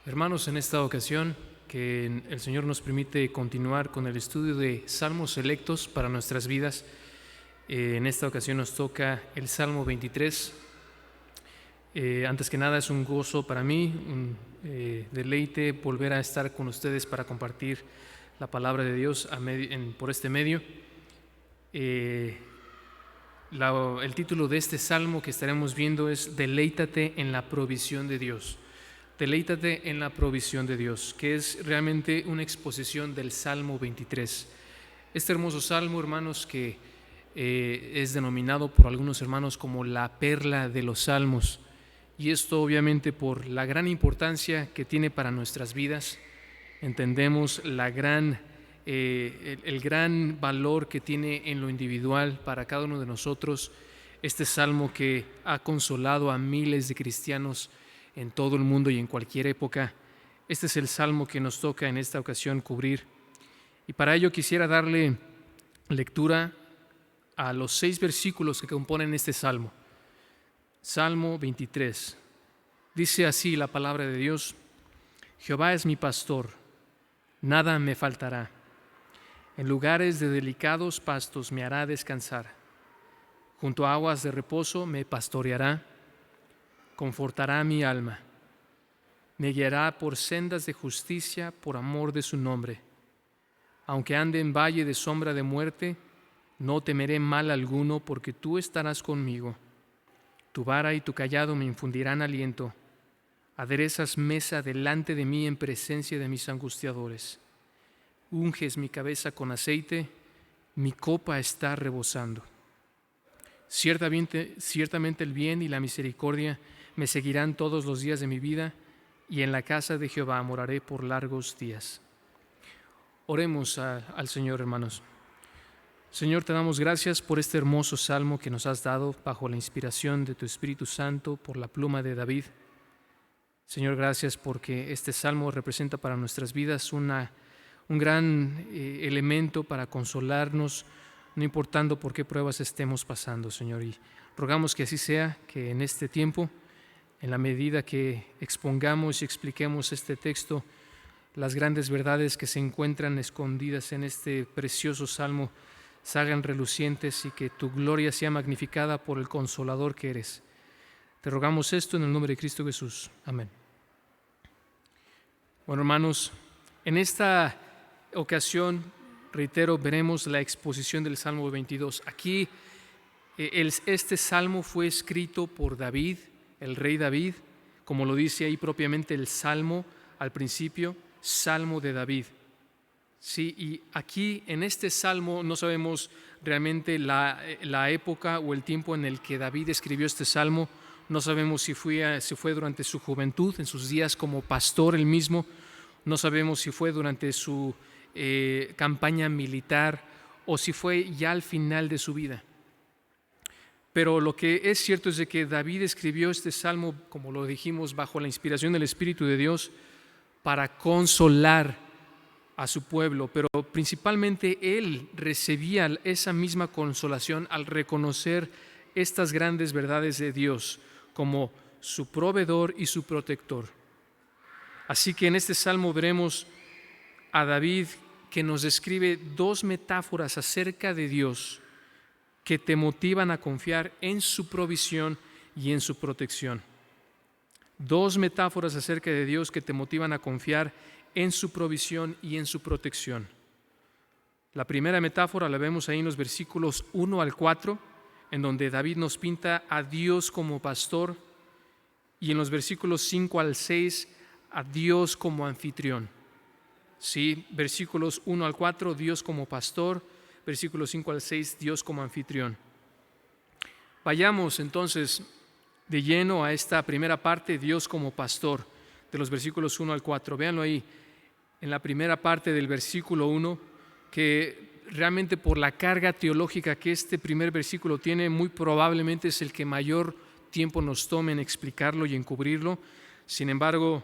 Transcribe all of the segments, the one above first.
Hermanos, en esta ocasión que el Señor nos permite continuar con el estudio de Salmos selectos para nuestras vidas, en esta ocasión nos toca el Salmo 23. Antes que nada es un gozo para mí, un deleite volver a estar con ustedes para compartir la palabra de Dios por este medio. El título de este salmo que estaremos viendo es Deleítate en la provisión de Dios. Deleítate en la provisión de Dios, que es realmente una exposición del Salmo 23. Este hermoso salmo, hermanos, que es denominado por algunos hermanos como la perla de los salmos, y esto obviamente por la gran importancia que tiene para nuestras vidas. Entendemos el gran valor que tiene en lo individual para cada uno de nosotros este salmo que ha consolado a miles de cristianos en todo el mundo y en cualquier época. Este es el salmo que nos toca en esta ocasión cubrir, y para ello quisiera darle lectura a los 6 versículos que componen este salmo. Salmo 23. Dice así la palabra de Dios: Jehová es mi pastor, nada me faltará. En lugares de delicados pastos me hará descansar. Junto a aguas de reposo me pastoreará. Confortará mi alma. Me guiará por sendas de justicia por amor de su nombre. Aunque ande en valle de sombra de muerte, no temeré mal alguno, porque tú estarás conmigo. Tu vara y tu cayado me infundirán aliento. Aderezas mesa delante de mí en presencia de mis angustiadores. Unges mi cabeza con aceite, mi copa está rebosando. Ciertamente el bien y la misericordia me seguirán todos los días de mi vida, y en la casa de Jehová moraré por largos días. Oremos al Señor, hermanos. Señor, te damos gracias por este hermoso salmo que nos has dado bajo la inspiración de tu Espíritu Santo por la pluma de David. Señor, gracias porque este salmo representa para nuestras vidas un gran elemento para consolarnos, no importando por qué pruebas estemos pasando, Señor. Y rogamos que así sea, que en este tiempo, en la medida que expongamos y expliquemos este texto, las grandes verdades que se encuentran escondidas en este precioso salmo salgan relucientes, y que tu gloria sea magnificada por el Consolador que eres. Te rogamos esto en el nombre de Cristo Jesús. Amén. Bueno, hermanos, en esta ocasión, reitero, veremos la exposición del Salmo 22. Aquí este salmo fue escrito por David, el rey David, como lo dice ahí propiamente el salmo al principio, Salmo de David. Sí, y aquí en este salmo no sabemos realmente la época o el tiempo en el que David escribió este salmo. No sabemos si fue durante su juventud, en sus días como pastor él mismo. No sabemos si fue durante su campaña militar o si fue ya al final de su vida. Pero lo que es cierto es de que David escribió este salmo, como lo dijimos, bajo la inspiración del Espíritu de Dios para consolar a su pueblo, pero principalmente él recibía esa misma consolación al reconocer estas grandes verdades de Dios como su proveedor y su protector. Así que en este salmo veremos a David que nos describe 2 metáforas acerca de Dios que te motivan a confiar en su provisión y en su protección. 2 metáforas acerca de Dios que te motivan a confiar en su provisión y en su protección. La primera metáfora la vemos ahí en los versículos 1 al 4, en donde David nos pinta a Dios como pastor, y en los versículos 5 al 6 a Dios como anfitrión. Sí, versículos 1 al 4, Dios como pastor; versículos 5 al 6, Dios como anfitrión. Vayamos entonces de lleno a esta primera parte, Dios como pastor, de los versículos 1 al 4. Véanlo ahí, en la primera parte del versículo 1, que realmente por la carga teológica que este primer versículo tiene, muy probablemente es el que mayor tiempo nos tome en explicarlo y en cubrirlo. Sin embargo,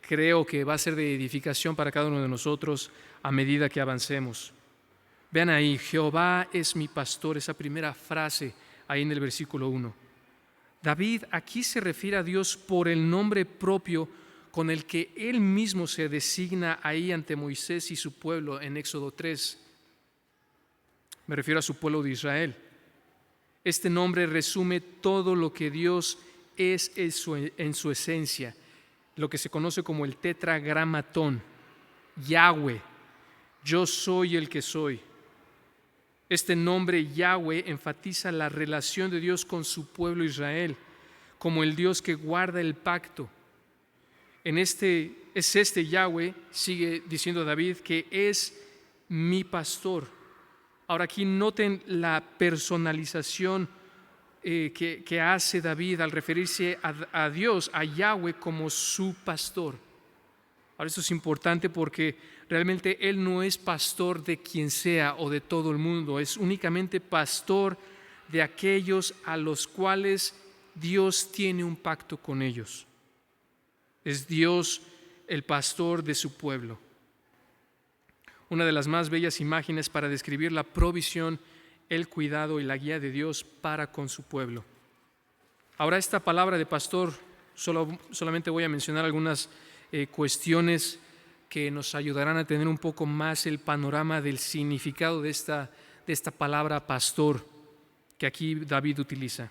creo que va a ser de edificación para cada uno de nosotros a medida que avancemos. Vean ahí, Jehová es mi pastor, esa primera frase ahí en el versículo 1. David aquí se refiere a Dios por el nombre propio con el que Él mismo se designa ahí ante Moisés y su pueblo en Éxodo 3. Me refiero a su pueblo de Israel. Este nombre resume todo lo que Dios es en su esencia, lo que se conoce como el tetragramatón, Yahweh, yo soy el que soy. Este nombre Yahweh enfatiza la relación de Dios con su pueblo Israel, como el Dios que guarda el pacto. Es este Yahweh, sigue diciendo David, que es mi pastor. Ahora aquí noten la personalización que hace David al referirse a Dios, a Yahweh, como su pastor. Ahora esto es importante porque realmente Él no es pastor de quien sea o de todo el mundo, es únicamente pastor de aquellos a los cuales Dios tiene un pacto con ellos. Es Dios el pastor de su pueblo. Una de las más bellas imágenes para describir la provisión, el cuidado y la guía de Dios para con su pueblo. Ahora esta palabra de pastor, solamente voy a mencionar algunas cuestiones que nos ayudarán a tener un poco más el panorama del significado de esta palabra pastor que aquí David utiliza.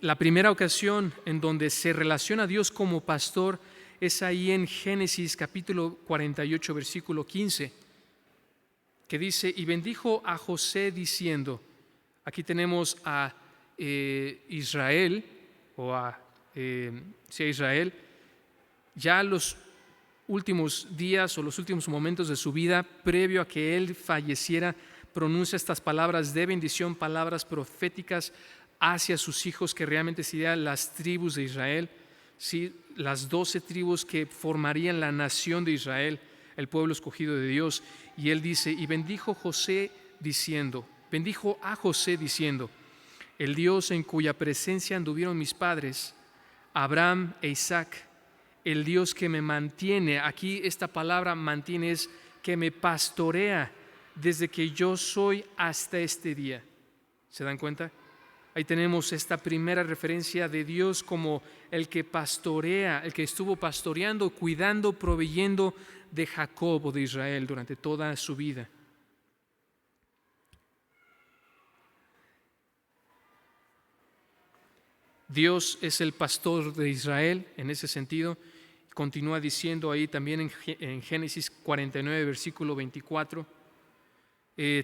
La primera ocasión en donde se relaciona a Dios como pastor es ahí en Génesis capítulo 48, versículo 15, que dice: y bendijo a José diciendo. Aquí tenemos a Israel, Israel, ya los últimos días o los últimos momentos de su vida, previo a que él falleciera, pronuncia estas palabras de bendición, palabras proféticas hacia sus hijos, que realmente serían las tribus de Israel, ¿sí? Las 12 tribus que formarían la nación de Israel, el pueblo escogido de Dios. Y él dice: y bendijo a José diciendo, el Dios en cuya presencia anduvieron mis padres, Abraham e Isaac, el Dios que me mantiene. Aquí esta palabra mantiene es que me pastorea desde que yo soy hasta este día. ¿Se dan cuenta? Ahí tenemos esta primera referencia de Dios como el que pastorea, el que estuvo pastoreando, cuidando, proveyendo de Jacob o de Israel durante toda su vida. Dios es el pastor de Israel en ese sentido. Continúa diciendo ahí también en Génesis 49, versículo 24.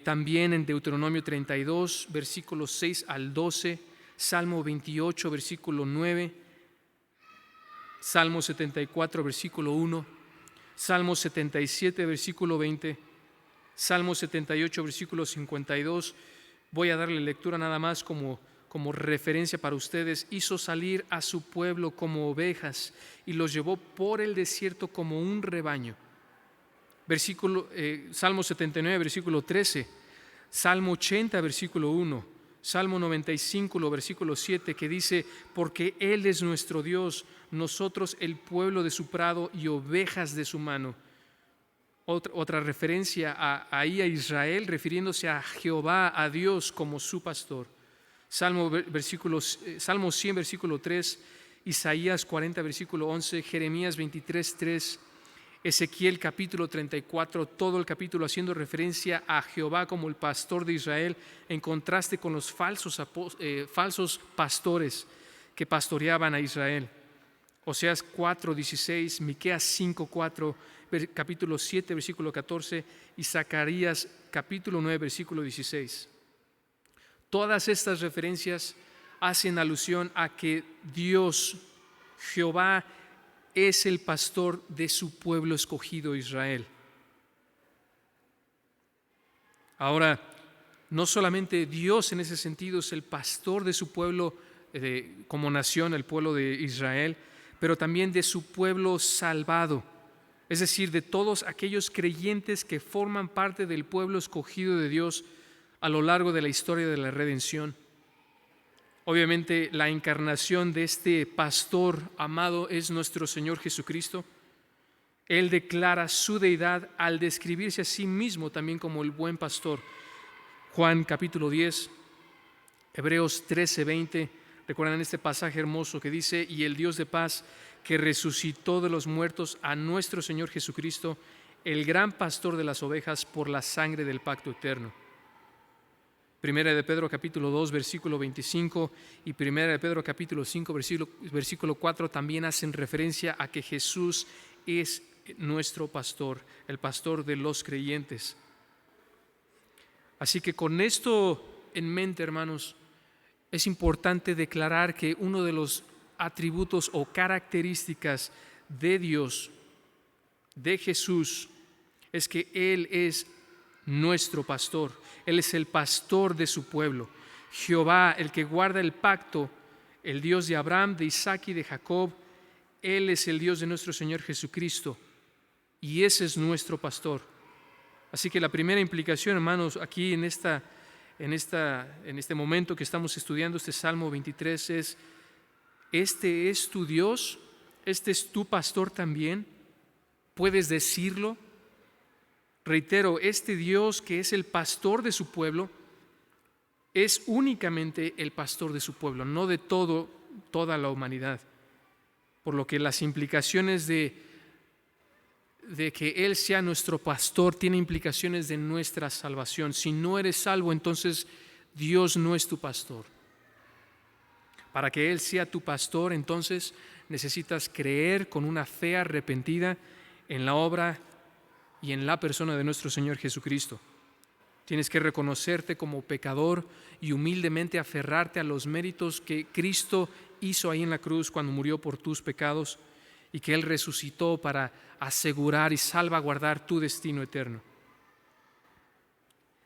También en Deuteronomio 32, versículos 6 al 12, Salmo 28, versículo 9, Salmo 74, versículo 1, Salmo 77, versículo 20, Salmo 78, versículo 52. Voy a darle lectura nada más como referencia para ustedes. Hizo salir a su pueblo como ovejas y los llevó por el desierto como un rebaño. Salmo 79, versículo 13, Salmo 80, versículo 1, Salmo 95, versículo 7, que dice: porque Él es nuestro Dios, nosotros el pueblo de su prado y ovejas de su mano. Otra referencia ahí a Israel, refiriéndose a Jehová, a Dios como su pastor. Salmo 100, versículo 3, Isaías 40, versículo 11, Jeremías 23, 3, Ezequiel capítulo 34, todo el capítulo haciendo referencia a Jehová como el pastor de Israel, en contraste con los falsos pastores que pastoreaban a Israel. Oseas 4, 16, Miqueas 5, 4, capítulo 7, versículo 14 y Zacarías capítulo 9, versículo 16. Todas estas referencias hacen alusión a que Dios, Jehová, es el pastor de su pueblo escogido Israel. Ahora, no solamente Dios en ese sentido es el pastor de su pueblo como nación, el pueblo de Israel, pero también de su pueblo salvado, es decir, de todos aquellos creyentes que forman parte del pueblo escogido de Dios a lo largo de la historia de la redención. Obviamente la encarnación de este pastor amado es nuestro Señor Jesucristo. Él declara su deidad al describirse a sí mismo también como el buen pastor. Juan capítulo 10, Hebreos 13, 20, Recuerdan este pasaje hermoso que dice: y el Dios de paz, que resucitó de los muertos a nuestro Señor Jesucristo, el gran pastor de las ovejas, por la sangre del pacto eterno. Primera de Pedro capítulo 2 versículo 25 y Primera de Pedro capítulo 5 versículo 4 también hacen referencia a que Jesús es nuestro pastor, el pastor de los creyentes. Así que con esto en mente, hermanos, es importante declarar que uno de los atributos o características de Dios, de Jesús, es que Él es nuestro pastor. Él es el pastor de su pueblo. Jehová, el que guarda el pacto, el Dios de Abraham, de Isaac y de Jacob. Él es el Dios de nuestro Señor Jesucristo y ese es nuestro pastor. Así que la primera implicación, hermanos, aquí en este momento que estamos estudiando este Salmo 23 es: este es tu Dios, este es tu pastor también. ¿Puedes decirlo? Reitero, este Dios que es el pastor de su pueblo es únicamente el pastor de su pueblo, no de toda la humanidad. Por lo que las implicaciones de que Él sea nuestro pastor tiene implicaciones de nuestra salvación. Si no eres salvo, entonces Dios no es tu pastor. Para que Él sea tu pastor, entonces necesitas creer con una fe arrepentida en la obra y en la persona de nuestro Señor Jesucristo. Tienes que reconocerte como pecador y humildemente aferrarte a los méritos que Cristo hizo ahí en la cruz cuando murió por tus pecados y que Él resucitó para asegurar y salvaguardar tu destino eterno.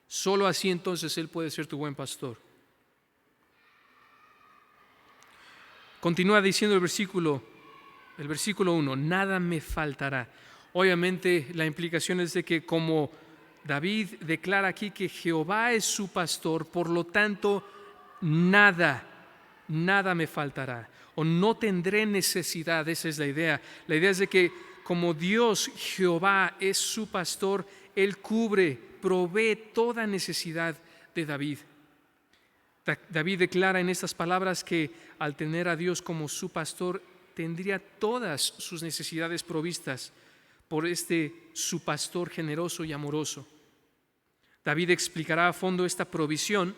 Solo así entonces Él puede ser tu buen pastor. Continúa diciendo el versículo 1: nada me faltará. Obviamente la implicación es de que, como David declara aquí que Jehová es su pastor, por lo tanto nada me faltará o no tendré necesidad. Esa es la idea. La idea es de que como Dios, Jehová, es su pastor, Él cubre, provee toda necesidad de David. David declara en estas palabras que al tener a Dios como su pastor tendría todas sus necesidades provistas por su pastor generoso y amoroso. David explicará a fondo esta provisión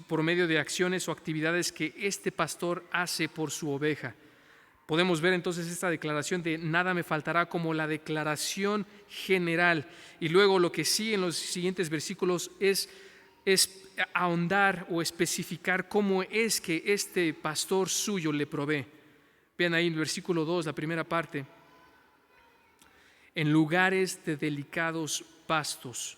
por medio de acciones o actividades que este pastor hace por su oveja. Podemos ver entonces esta declaración de nada me faltará como la declaración general, y luego lo que sigue en los siguientes versículos es ahondar o especificar cómo es que este pastor suyo le provee. Vean ahí en el versículo 2, la primera parte: en lugares de delicados pastos,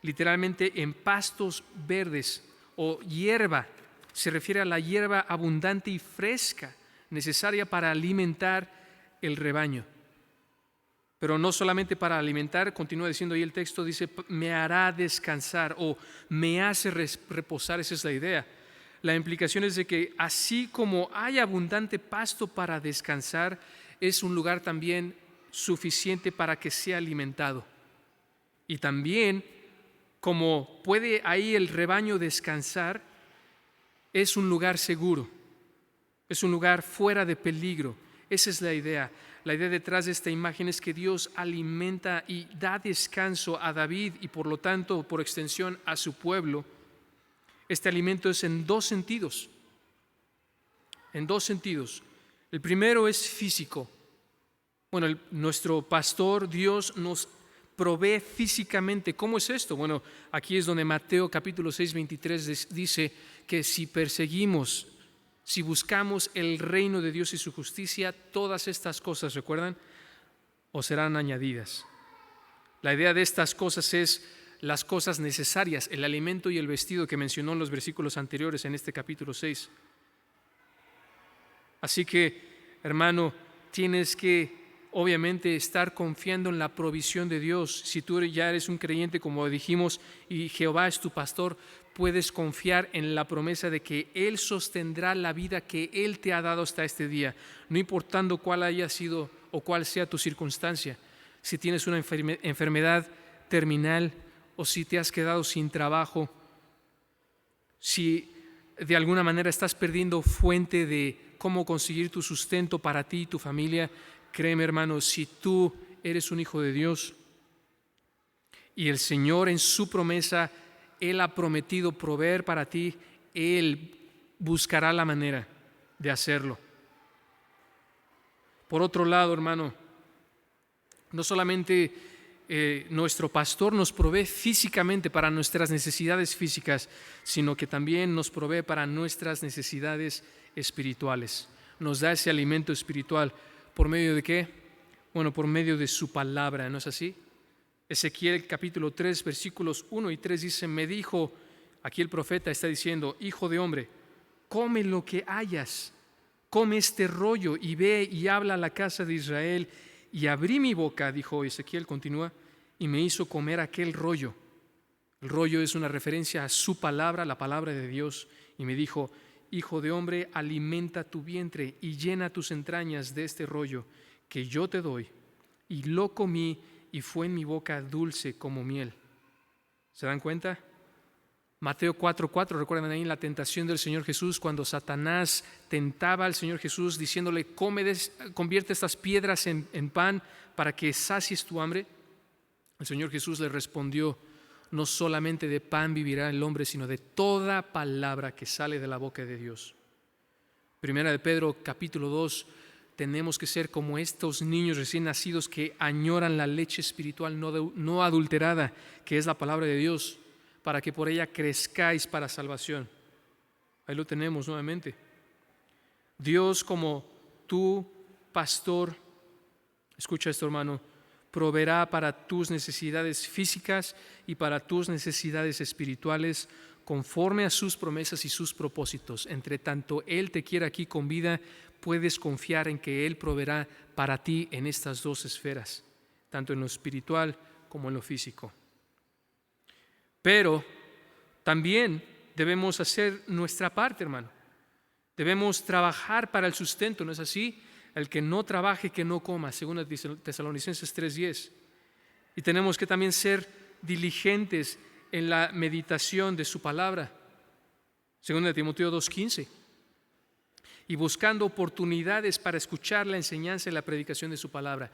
literalmente en pastos verdes o hierba. Se refiere a la hierba abundante y fresca necesaria para alimentar el rebaño. Pero no solamente para alimentar, continúa diciendo ahí el texto, dice me hará descansar o me hace reposar. Esa es la idea. La implicación es de que así como hay abundante pasto para descansar, es un lugar también suficiente para que sea alimentado. Y también, como puede ahí el rebaño descansar, es un lugar seguro, es un lugar fuera de peligro. Esa es la idea. La idea detrás de esta imagen es que Dios alimenta y da descanso a David y por lo tanto, por extensión, a su pueblo. Este alimento es en dos sentidos. En dos sentidos. El primero es físico. Bueno, nuestro pastor, Dios, nos provee físicamente. ¿Cómo es esto? Bueno, aquí es donde Mateo capítulo 6, 23 dice que si perseguimos, si buscamos el reino de Dios y su justicia, todas estas cosas, ¿recuerdan?, os serán añadidas. La idea de estas cosas es las cosas necesarias, el alimento y el vestido que mencionó en los versículos anteriores en este capítulo 6. Así que, hermano, tienes que obviamente estar confiando en la provisión de Dios. Si tú ya eres un creyente, como dijimos, y Jehová es tu pastor, puedes confiar en la promesa de que Él sostendrá la vida que Él te ha dado hasta este día, no importando cuál haya sido o cuál sea tu circunstancia. Si tienes una enfermedad terminal o si te has quedado sin trabajo, si de alguna manera estás perdiendo fuente de cómo conseguir tu sustento para ti y tu familia, créeme, hermano, si tú eres un hijo de Dios y el Señor en su promesa, Él ha prometido proveer para ti, Él buscará la manera de hacerlo. Por otro lado, hermano, no solamente nuestro pastor nos provee físicamente para nuestras necesidades físicas, sino que también nos provee para nuestras necesidades espirituales. Nos da ese alimento espiritual. ¿Por medio de qué? Bueno, por medio de su palabra, ¿no es así? Ezequiel capítulo 3, versículos 1 y 3 dice, me dijo, aquí el profeta está diciendo, hijo de hombre, come lo que hayas, come este rollo y ve y habla a la casa de Israel. Y abrí mi boca, dijo Ezequiel, continúa, y me hizo comer aquel rollo. El rollo es una referencia a su palabra, la palabra de Dios. Y me dijo, hijo de hombre, alimenta tu vientre y llena tus entrañas de este rollo que yo te doy. Y lo comí y fue en mi boca dulce como miel. ¿Se dan cuenta? Mateo 4:4, recuerdan ahí la tentación del Señor Jesús, cuando Satanás tentaba al Señor Jesús diciéndole, convierte estas piedras en pan para que sacies tu hambre. El Señor Jesús le respondió, no solamente de pan vivirá el hombre, sino de toda palabra que sale de la boca de Dios. Primera de Pedro capítulo 2, tenemos que ser como estos niños recién nacidos que añoran la leche espiritual no adulterada, que es la palabra de Dios, para que por ella crezcáis para salvación. Ahí lo tenemos nuevamente. Dios como tu pastor, escucha esto, hermano, proveerá para tus necesidades físicas y para tus necesidades espirituales conforme a sus promesas y sus propósitos. Entre tanto Él te quiere aquí con vida, puedes confiar en que Él proveerá para ti en estas dos esferas, tanto en lo espiritual como en lo físico. Pero también debemos hacer nuestra parte, hermano. Debemos trabajar para el sustento, ¿no es así? El que no trabaje, que no coma, según Tesalonicenses 3:10. Y tenemos que también ser diligentes en la meditación de su palabra, según Timoteo 2:15. Y buscando oportunidades para escuchar la enseñanza y la predicación de su palabra.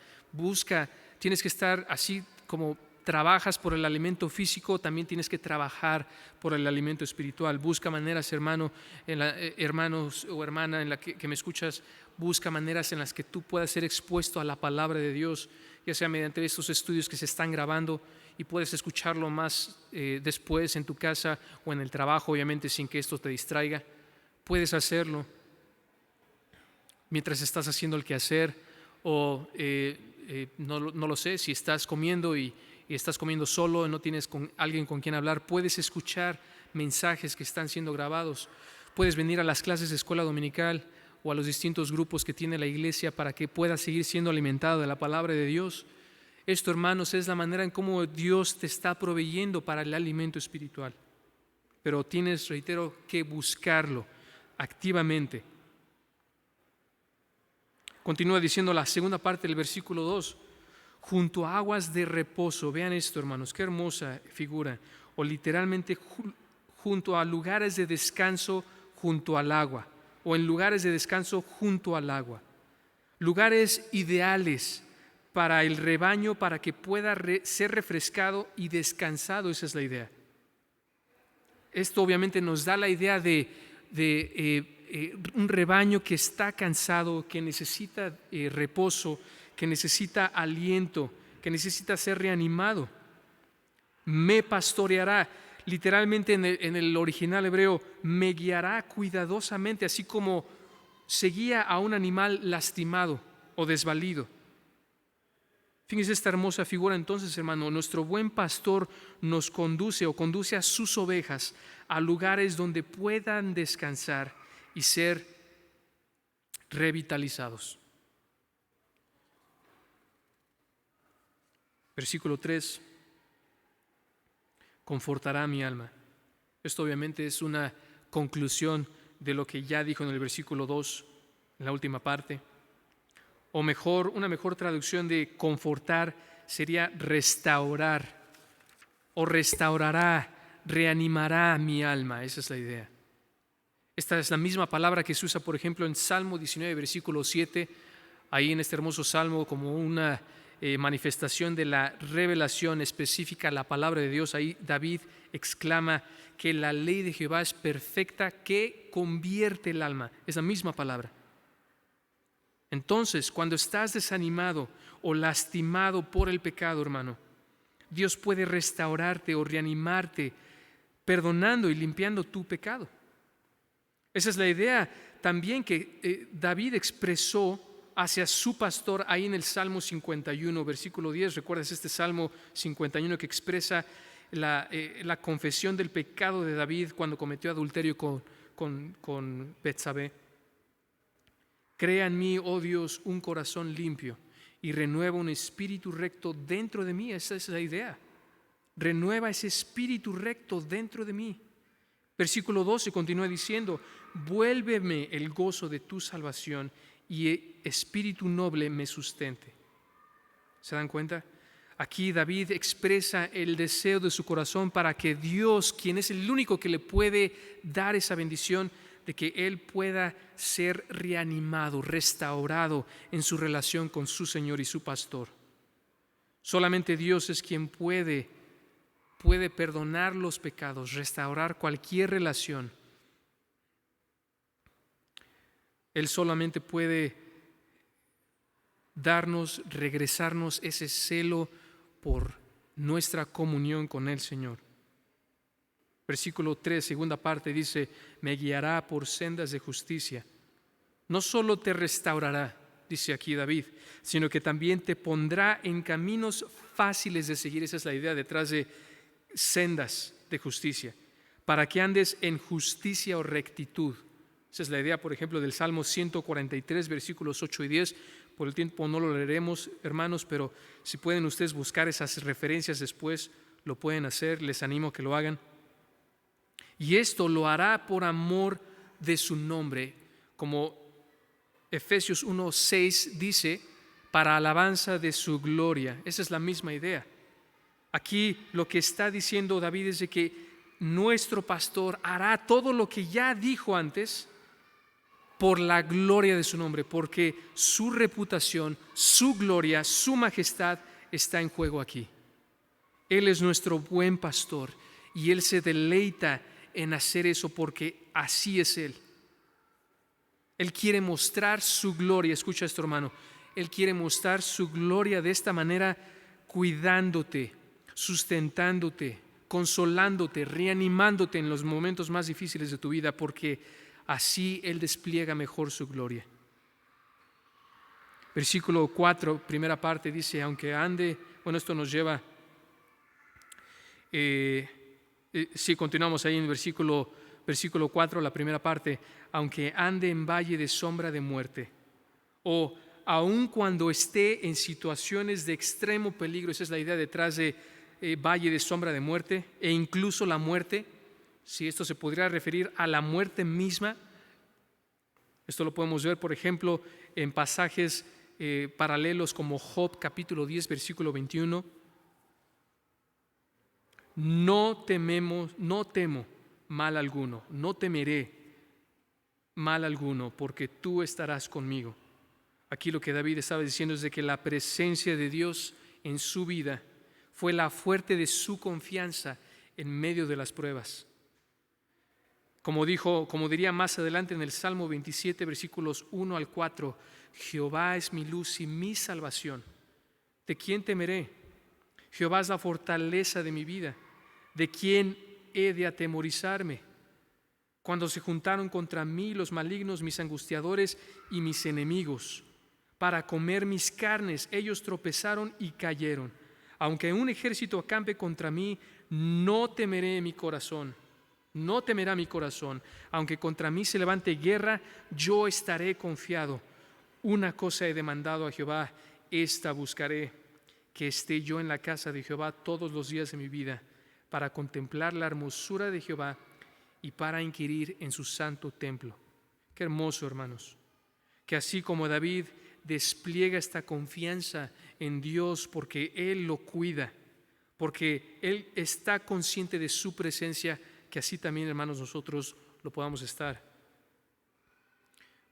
Tienes que estar así como trabajas por el alimento físico, también tienes que trabajar por el alimento espiritual. Busca maneras, hermanos o hermana en la que me escuchas, busca maneras en las que tú puedas ser expuesto a la palabra de Dios, ya sea mediante estos estudios que se están grabando y puedes escucharlo más después en tu casa o en el trabajo, obviamente sin que esto te distraiga. Puedes hacerlo mientras estás haciendo el quehacer o no lo sé, si estás comiendo y estás comiendo solo, no tienes alguien con quien hablar, puedes escuchar mensajes que están siendo grabados, puedes venir a las clases de escuela dominical o a los distintos grupos que tiene la iglesia para que puedas seguir siendo alimentado de la palabra de Dios. Esto, hermanos, es la manera en cómo Dios te está proveyendo para el alimento espiritual. Pero tienes, reitero, que buscarlo activamente. Continúa diciendo la segunda parte del versículo 2. Junto a aguas de reposo, vean esto, hermanos, qué hermosa figura, o literalmente junto a lugares de descanso junto al agua, o en lugares de descanso junto al agua, lugares ideales para el rebaño, para que pueda ser refrescado y descansado. Esa es la idea. Esto obviamente nos da la idea de un rebaño que está cansado, que necesita reposo, que necesita aliento, que necesita ser reanimado. Me pastoreará, literalmente en el original hebreo, me guiará cuidadosamente, así como se guía a un animal lastimado o desvalido. Fíjense esta hermosa figura entonces, hermano. Nuestro buen pastor nos conduce o conduce a sus ovejas a lugares donde puedan descansar y ser revitalizados. Versículo 3, confortará mi alma. Esto obviamente es una conclusión de lo que ya dijo en el versículo 2, en la última parte. O mejor, una mejor traducción de confortar sería restaurar, o restaurará, reanimará mi alma. Esa es la idea. Esta es la misma palabra que se usa, por ejemplo, en Salmo 19, versículo 7, ahí en este hermoso salmo, como una manifestación de la revelación específica, la palabra de Dios. Ahí David exclama que la ley de Jehová es perfecta, que convierte el alma. Es la misma palabra. Entonces, cuando estás desanimado o lastimado por el pecado, hermano, Dios puede restaurarte o reanimarte, perdonando y limpiando tu pecado. Esa es la idea también que David expresó hacia su pastor ahí en el Salmo 51, versículo 10. ¿Recuerdas este Salmo 51 que expresa la confesión del pecado de David cuando cometió adulterio con Betsabé? Crea en mí, oh Dios, un corazón limpio y renueva un espíritu recto dentro de mí. Esa es la idea. Renueva ese espíritu recto dentro de mí. Versículo 12 continúa diciendo: vuélveme el gozo de tu salvación y espíritu noble me sustente. ¿Se dan cuenta? Aquí David expresa el deseo de su corazón para que Dios, quien es el único que le puede dar esa bendición, de que él pueda ser reanimado, restaurado en su relación con su Señor y su pastor. Solamente Dios es quien puede perdonar los pecados, restaurar cualquier relación. Él solamente puede darnos, regresarnos ese celo por nuestra comunión con el Señor. Versículo 3, segunda parte, dice: me guiará por sendas de justicia. No solo te restaurará, dice aquí David, sino que también te pondrá en caminos fáciles de seguir. Esa es la idea detrás de sendas de justicia, para que andes en justicia o rectitud. Esa es la idea, por ejemplo, del Salmo 143, versículos 8 y 10. Por el tiempo no lo leeremos, hermanos, pero si pueden ustedes buscar esas referencias después, lo pueden hacer. Les animo a que lo hagan. Y esto lo hará por amor de su nombre, como Efesios 1:6 dice, para alabanza de su gloria. Esa es la misma idea. Aquí lo que está diciendo David es de que nuestro pastor hará todo lo que ya dijo antes por la gloria de su nombre, porque su reputación, su gloria, su majestad está en juego aquí. Él es nuestro buen pastor y Él se deleita en hacer eso porque así es Él. Él quiere mostrar su gloria. Escucha esto, hermano. Él quiere mostrar su gloria de esta manera, cuidándote, sustentándote, consolándote, reanimándote en los momentos más difíciles de tu vida, porque así Él despliega mejor su gloria. Versículo 4, primera parte, dice: aunque ande, esto nos lleva, si continuamos ahí en versículo 4, la primera parte: aunque ande en valle de sombra de muerte, o aun cuando esté en situaciones de extremo peligro. Esa es la idea detrás de valle de sombra de muerte, e incluso la muerte. Si esto se podría referir a la muerte misma. Esto lo podemos ver, por ejemplo, en pasajes paralelos como Job capítulo 10, versículo 21. No temo mal alguno, no temeré mal alguno, porque tú estarás conmigo. Aquí lo que David estaba diciendo es de que la presencia de Dios en su vida fue la fuente de su confianza en medio de las pruebas. Como diría más adelante en el Salmo 27, versículos 1 al 4, Jehová es mi luz y mi salvación. ¿De quién temeré? Jehová es la fortaleza de mi vida. ¿De quién he de atemorizarme? Cuando se juntaron contra mí los malignos, mis angustiadores y mis enemigos, para comer mis carnes, ellos tropezaron y cayeron. Aunque un ejército acampe contra mí, no temeré mi corazón. No temerá mi corazón. Aunque contra mí se levante guerra, yo estaré confiado. Una cosa he demandado a Jehová, esta buscaré, que esté yo en la casa de Jehová todos los días de mi vida, para contemplar la hermosura de Jehová y para inquirir en su santo templo. Qué hermoso, hermanos, que así como David despliega esta confianza en Dios porque Él lo cuida, porque Él está consciente de su presencia, que así también, hermanos, nosotros lo podamos estar.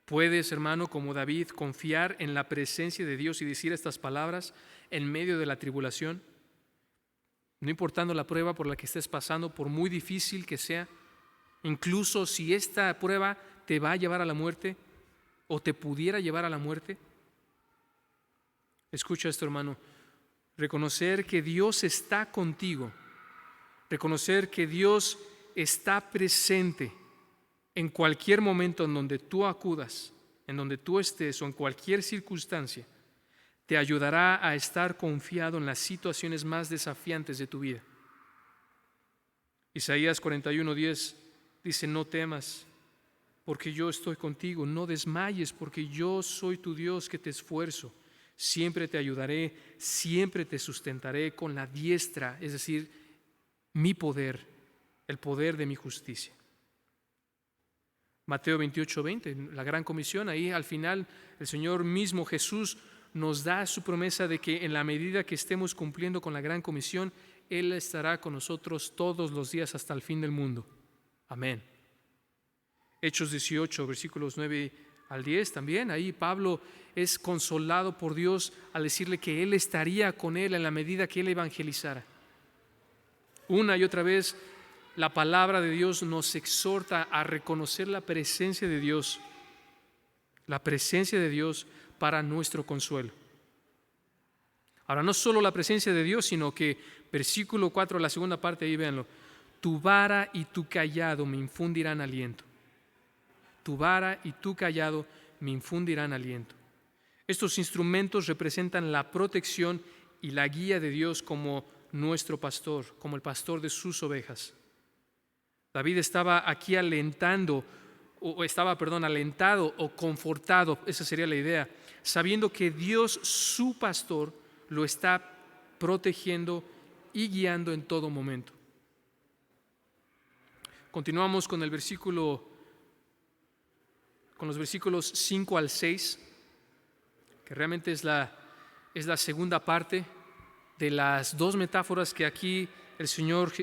Puedes, hermano, como David, confiar en la presencia de Dios y decir estas palabras en medio de la tribulación, no importando la prueba por la que estés pasando, por muy difícil que sea, incluso si esta prueba te va a llevar a la muerte o te pudiera llevar a la muerte. Escucha esto, hermano. Reconocer que Dios está contigo, reconocer que Dios está presente en cualquier momento en donde tú acudas, en donde tú estés o en cualquier circunstancia, te ayudará a estar confiado en las situaciones más desafiantes de tu vida. Isaías 41:10 dice: no temas, porque yo estoy contigo, no desmayes, porque yo soy tu Dios que te esfuerzo. Siempre te ayudaré, siempre te sustentaré con la diestra, es decir, mi poder, el poder de mi justicia. Mateo 28:20, la gran comisión, ahí al final el Señor mismo Jesús nos da su promesa de que en la medida que estemos cumpliendo con la gran comisión, Él estará con nosotros todos los días hasta el fin del mundo. Amén. Hechos 18, versículos 9 al 10 también, ahí Pablo es consolado por Dios al decirle que Él estaría con él en la medida que Él evangelizara. Una y otra vez la palabra de Dios nos exhorta a reconocer la presencia de Dios para nuestro consuelo. Ahora, no solo la presencia de Dios, sino que versículo 4, la segunda parte, ahí véanlo: tu vara y tu callado me infundirán aliento. Tu vara y tu callado me infundirán aliento. Estos instrumentos representan la protección y la guía de Dios como nuestro pastor, como el pastor de sus ovejas. David estaba aquí alentado o confortado, esa sería la idea, sabiendo que Dios, su pastor, lo está protegiendo y guiando en todo momento. Continuamos con los versículos 5 al 6, que realmente es la segunda parte de las dos metáforas que aquí el Señor,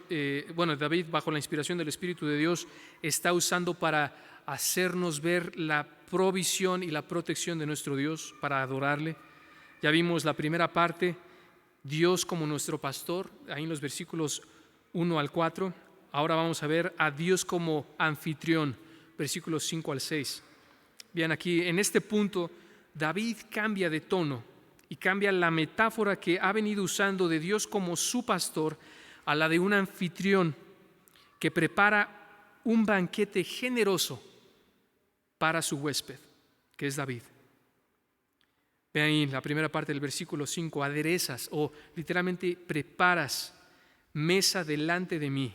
David, bajo la inspiración del Espíritu de Dios, está usando para hacernos ver la provisión y la protección de nuestro Dios, para adorarle. Ya vimos la primera parte, Dios como nuestro pastor, ahí en los versículos 1 al 4. Ahora vamos a ver a Dios como anfitrión, versículos 5 al 6. Bien, aquí en este punto David cambia de tono y cambia la metáfora que ha venido usando de Dios como su pastor a la de un anfitrión que prepara un banquete generoso para su huésped, que es David. Vean ahí la primera parte del versículo 5: aderezas o literalmente preparas mesa delante de mí,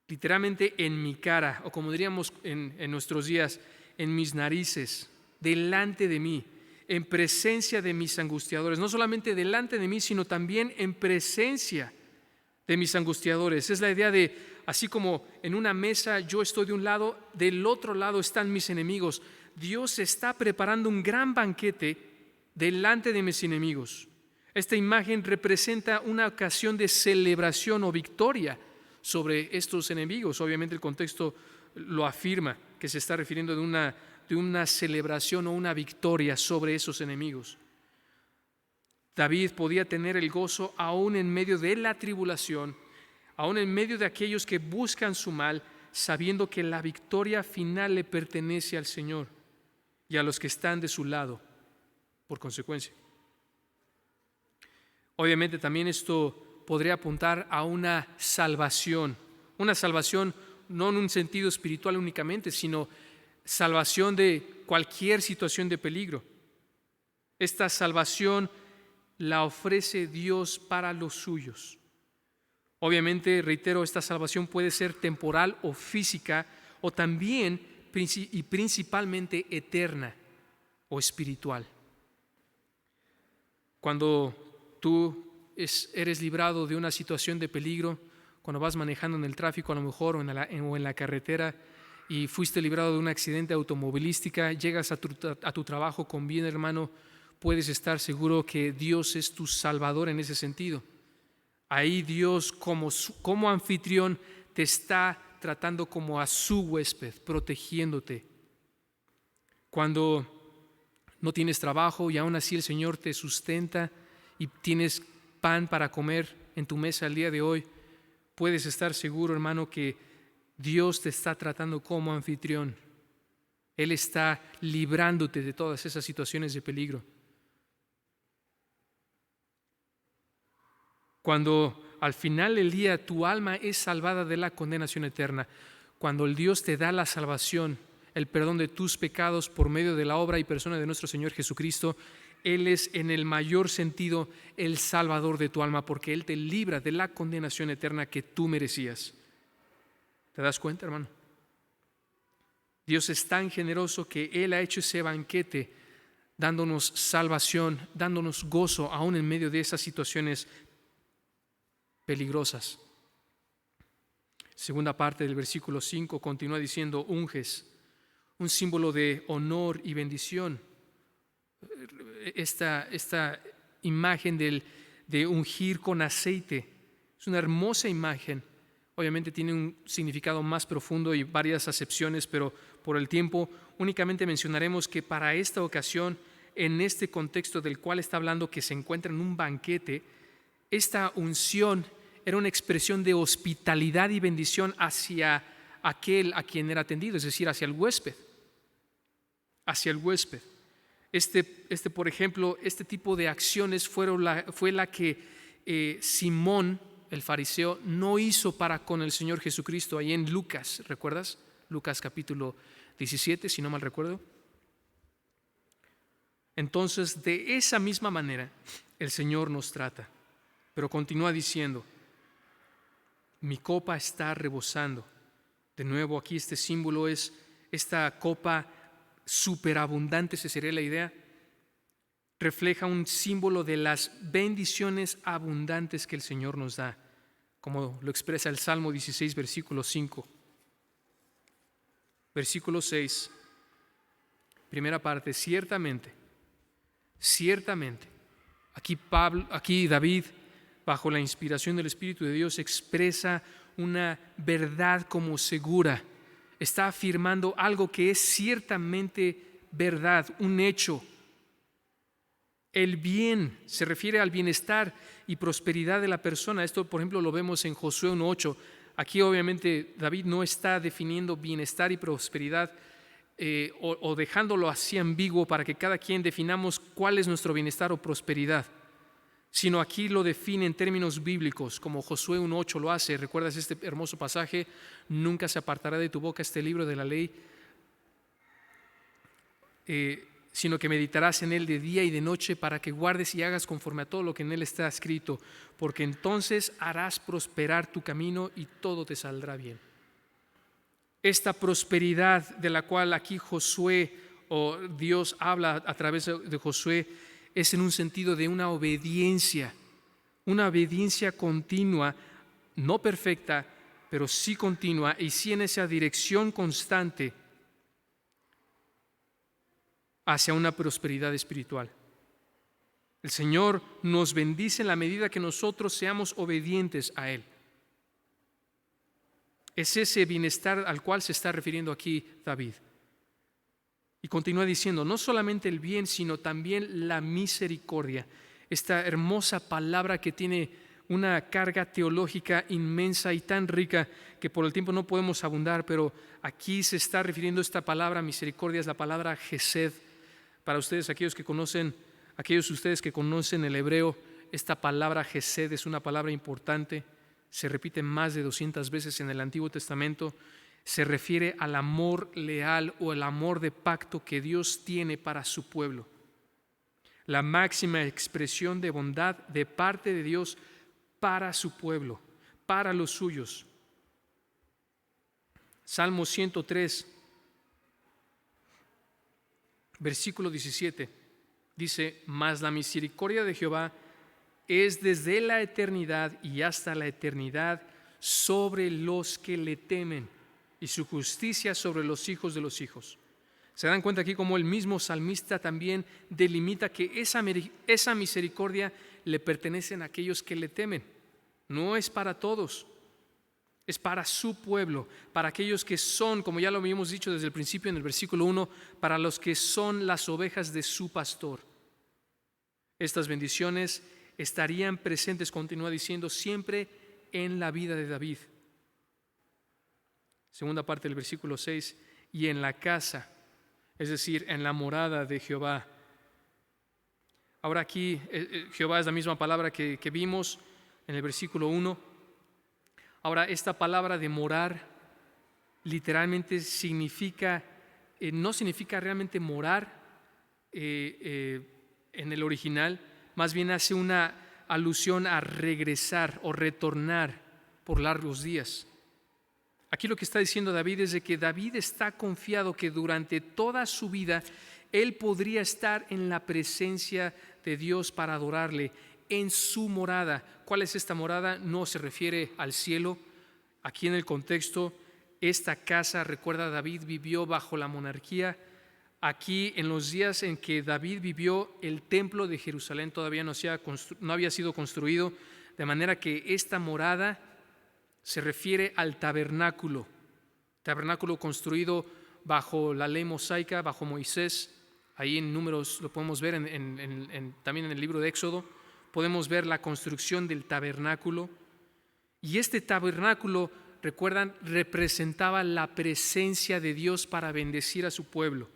literalmente en mi cara, o como diríamos en nuestros días, en mis narices, delante de mí, en presencia de mis angustiadores. No solamente delante de mí, sino también en presencia de mis angustiadores. Es la idea de, así como en una mesa yo estoy de un lado, del otro lado están mis enemigos. Dios está preparando un gran banquete delante de mis enemigos. Esta imagen representa una ocasión de celebración o victoria sobre estos enemigos. Obviamente el contexto lo afirma, que se está refiriendo de una celebración o una victoria sobre esos enemigos. David podía tener el gozo aún en medio de la tribulación, aún en medio de aquellos que buscan su mal, sabiendo que la victoria final le pertenece al Señor y a los que están de su lado, por consecuencia. Obviamente también esto podría apuntar a una salvación no en un sentido espiritual únicamente, sino salvación de cualquier situación de peligro. Esta salvación la ofrece Dios para los suyos. Obviamente, reitero, esta salvación puede ser temporal o física, o también y principalmente eterna o espiritual. Cuando tú eres librado de una situación de peligro, cuando vas manejando en el tráfico a lo mejor o en la carretera y fuiste librado de un accidente automovilística, llegas a tu trabajo con bien, hermano, puedes estar seguro que Dios es tu Salvador en ese sentido. Ahí Dios como anfitrión te está tratando como a su huésped, protegiéndote. Cuando no tienes trabajo y aún así el Señor te sustenta y tienes pan para comer en tu mesa el día de hoy, puedes estar seguro, hermano, que Dios te está tratando como anfitrión. Él está librándote de todas esas situaciones de peligro. Cuando al final del día tu alma es salvada de la condenación eterna, cuando el Dios te da la salvación, el perdón de tus pecados por medio de la obra y persona de nuestro Señor Jesucristo, Él es en el mayor sentido el salvador de tu alma, porque Él te libra de la condenación eterna que tú merecías. ¿Te das cuenta, hermano? Dios es tan generoso que Él ha hecho ese banquete dándonos salvación, dándonos gozo aún en medio de esas situaciones peligrosas. Segunda parte del versículo 5 continúa diciendo: unges, un símbolo de honor y bendición. Esta imagen de ungir con aceite es una hermosa imagen. Obviamente tiene un significado más profundo y varias acepciones, pero por el tiempo únicamente mencionaremos que para esta ocasión, en este contexto del cual está hablando, que se encuentra en un banquete, esta unción era una expresión de hospitalidad y bendición hacia aquel a quien era atendido, es decir, hacia el huésped. Hacia el huésped. Por ejemplo, este tipo de acciones fue la que Simón, el fariseo, no hizo para con el Señor Jesucristo ahí en Lucas, ¿recuerdas? Lucas capítulo 17, si no mal recuerdo. Entonces, de esa misma manera, el Señor nos trata, pero continúa diciendo: mi copa está rebosando. De nuevo, aquí este símbolo es esta copa superabundante, esa sería la idea. Refleja un símbolo de las bendiciones abundantes que el Señor nos da, como lo expresa el Salmo 16, versículo 5. Versículo 6, primera parte: ciertamente, aquí David, bajo la inspiración del Espíritu de Dios, expresa una verdad como segura. Está afirmando algo que es ciertamente verdad, un hecho. El bien se refiere al bienestar y prosperidad de la persona. Esto, por ejemplo, lo vemos en Josué 1:8. Aquí obviamente David no está definiendo bienestar y prosperidad o dejándolo así ambiguo para que cada quien definamos cuál es nuestro bienestar o prosperidad, sino aquí lo define en términos bíblicos, como Josué 1:8 lo hace. ¿Recuerdas este hermoso pasaje? Nunca se apartará de tu boca este libro de la ley, sino que meditarás en él de día y de noche, para que guardes y hagas conforme a todo lo que en él está escrito, porque entonces harás prosperar tu camino y todo te saldrá bien. Esta prosperidad de la cual aquí Josué o Dios habla a través de Josué es en un sentido de una obediencia continua, no perfecta, pero sí continua, y sí en esa dirección constante hacia una prosperidad espiritual. El Señor nos bendice en la medida que nosotros seamos obedientes a Él. Es ese bienestar al cual se está refiriendo aquí David. Y continúa diciendo: no solamente el bien, sino también la misericordia. Esta hermosa palabra que tiene una carga teológica inmensa y tan rica que por el tiempo no podemos abundar, pero aquí se está refiriendo esta palabra misericordia, es la palabra Gesed. Para ustedes, aquellos de ustedes que conocen el hebreo, esta palabra Gesed es una palabra importante. Se repite más de 200 veces en el Antiguo Testamento. Se refiere al amor leal o el amor de pacto que Dios tiene para su pueblo. La máxima expresión de bondad de parte de Dios para su pueblo, para los suyos. Salmo 103, versículo 17, dice: mas la misericordia de Jehová es desde la eternidad y hasta la eternidad sobre los que le temen, y su justicia sobre los hijos de los hijos. Se dan cuenta aquí como el mismo salmista también delimita que esa misericordia le pertenece a aquellos que le temen. No es para todos. es para su pueblo, para aquellos que son, como ya lo habíamos dicho desde el principio en el versículo 1, para los que son las ovejas de su pastor. Estas bendiciones estarían presentes, continúa diciendo, siempre en la vida de David. Segunda parte del versículo 6, y en la casa, es decir, en la morada de Jehová. Ahora aquí Jehová es la misma palabra que vimos en el versículo 1. Ahora esta palabra de morar literalmente significa, no significa realmente morar en el original, más bien hace una alusión a regresar o retornar por largos días. Aquí lo que está diciendo David es de que David está confiado que durante toda su vida él podría estar en la presencia de Dios para adorarle en su morada. ¿Cuál es esta morada? No se refiere al cielo. Aquí en el contexto, esta casa, recuerda, David vivió bajo la monarquía. Aquí en los días en que David vivió, el templo de Jerusalén todavía no había sido construido, de manera que esta morada se refiere al tabernáculo construido bajo la ley mosaica, bajo Moisés. Ahí en Números lo podemos ver, también en el libro de Éxodo, podemos ver la construcción del tabernáculo. Y este tabernáculo, recuerdan, representaba la presencia de Dios para bendecir a su pueblo.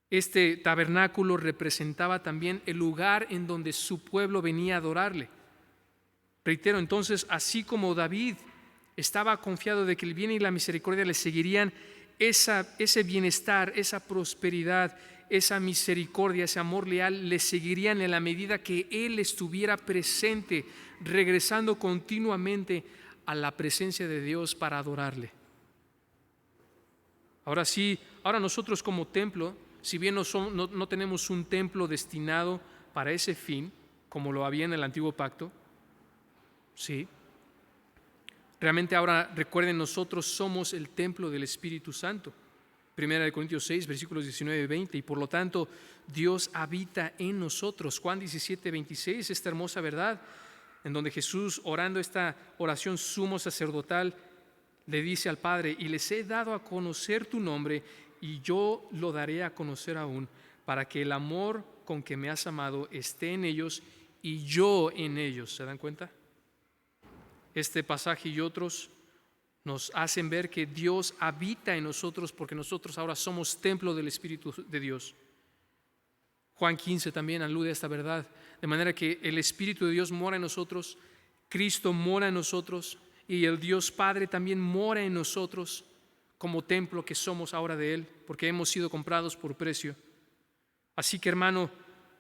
Este tabernáculo representaba también el lugar en donde su pueblo venía a adorarle. Reitero, entonces, así como David estaba confiado de que el bien y la misericordia le seguirían, ese bienestar, esa prosperidad, esa misericordia, ese amor leal le seguirían en la medida que él estuviera presente, regresando continuamente a la presencia de Dios para adorarle. Ahora sí, ahora nosotros como templo, si bien no tenemos un templo destinado para ese fin, como lo había en el antiguo pacto, sí, realmente ahora recuerden, nosotros somos el templo del Espíritu Santo. 1 Corintios 6, versículos 19 y 20, y por lo tanto Dios habita en nosotros. Juan 17, 26, esta hermosa verdad, en donde Jesús, orando esta oración sumo sacerdotal, le dice al Padre: y les he dado a conocer tu nombre, y yo lo daré a conocer aún, para que el amor con que me has amado esté en ellos y yo en ellos. ¿Se dan cuenta? Este pasaje y otros nos hacen ver que Dios habita en nosotros, porque nosotros ahora somos templo del Espíritu de Dios. Juan 15 también alude a esta verdad, de manera que el Espíritu de Dios mora en nosotros, Cristo mora en nosotros, y el Dios Padre también mora en nosotros como templo que somos ahora de Él, porque hemos sido comprados por precio. Así que, hermano,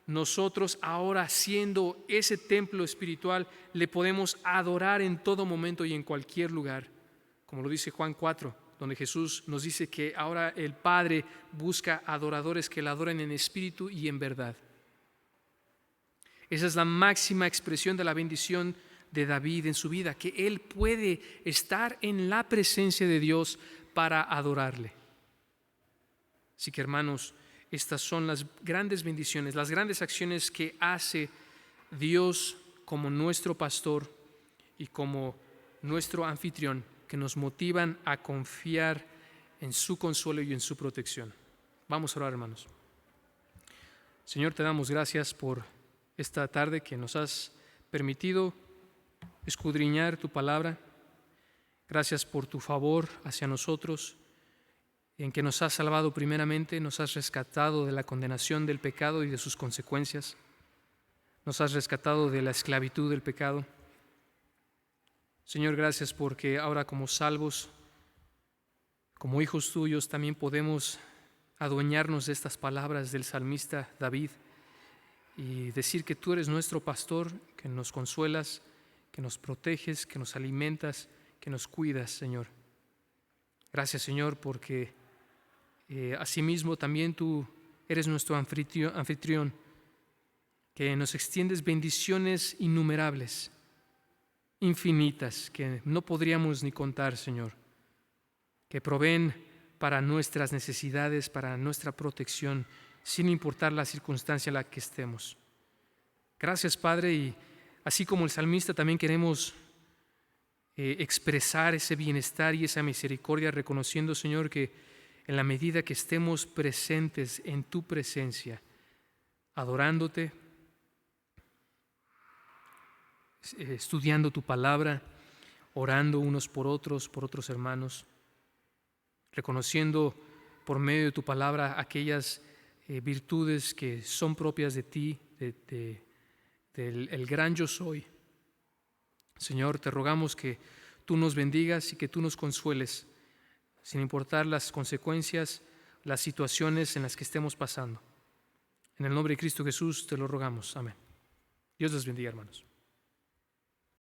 nosotros ahora, siendo ese templo espiritual, le podemos adorar en todo momento y en cualquier lugar, como lo dice Juan 4, donde Jesús nos dice que ahora el Padre busca adoradores que le adoren en espíritu y en verdad. Esa es la máxima expresión de la bendición de David en su vida, que él puede estar en la presencia de Dios para adorarle. Así que, hermanos, estas son las grandes bendiciones, las grandes acciones que hace Dios como nuestro pastor y como nuestro anfitrión, que nos motivan a confiar en su consuelo y en su protección. Vamos a orar, hermanos. Señor, te damos gracias por esta tarde que nos has permitido escudriñar tu palabra. Gracias por tu favor hacia nosotros, en que nos has salvado primeramente, nos has rescatado de la condenación del pecado y de sus consecuencias. Nos has rescatado de la esclavitud del pecado. Señor, gracias porque ahora como salvos, como hijos tuyos, también podemos adueñarnos de estas palabras del salmista David y decir que tú eres nuestro pastor, que nos consuelas, que nos proteges, que nos alimentas, que nos cuidas, Señor. Gracias, Señor, porque asimismo también tú eres nuestro anfitrión, que nos extiendes bendiciones innumerables, infinitas, que no podríamos ni contar, Señor, que proveen para nuestras necesidades, para nuestra protección, sin importar la circunstancia en la que estemos. Gracias, Padre, y así como el salmista también queremos expresar ese bienestar y esa misericordia, reconociendo, Señor, que en la medida que estemos presentes en tu presencia, adorándote, estudiando tu palabra, orando unos por otros hermanos, reconociendo por medio de tu palabra aquellas virtudes que son propias de ti, del el gran yo soy. Señor, te rogamos que tú nos bendigas y que tú nos consueles, sin importar las consecuencias, las situaciones en las que estemos pasando. En el nombre de Cristo Jesús te lo rogamos. Amén. Dios les bendiga, hermanos.